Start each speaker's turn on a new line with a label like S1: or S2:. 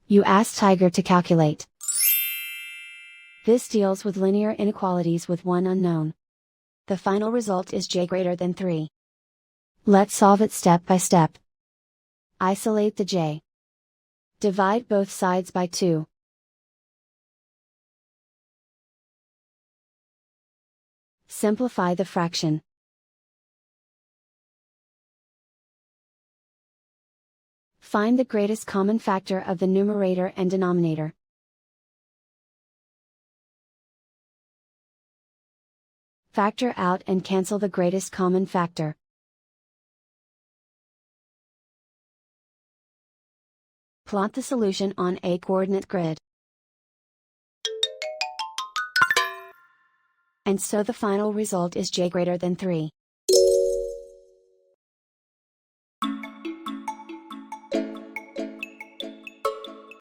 S1: You ask Tiger to calculate. This deals with linear inequalities with one unknown. The final result is j greater than 3. Let's solve it step by step. Isolate the j. Divide both sides by 2. Simplify the fraction. Find the greatest common factor of the numerator and denominator. Factor out and cancel the greatest common factor. Plot the solution on a coordinate grid. And so the final result is j greater than 3.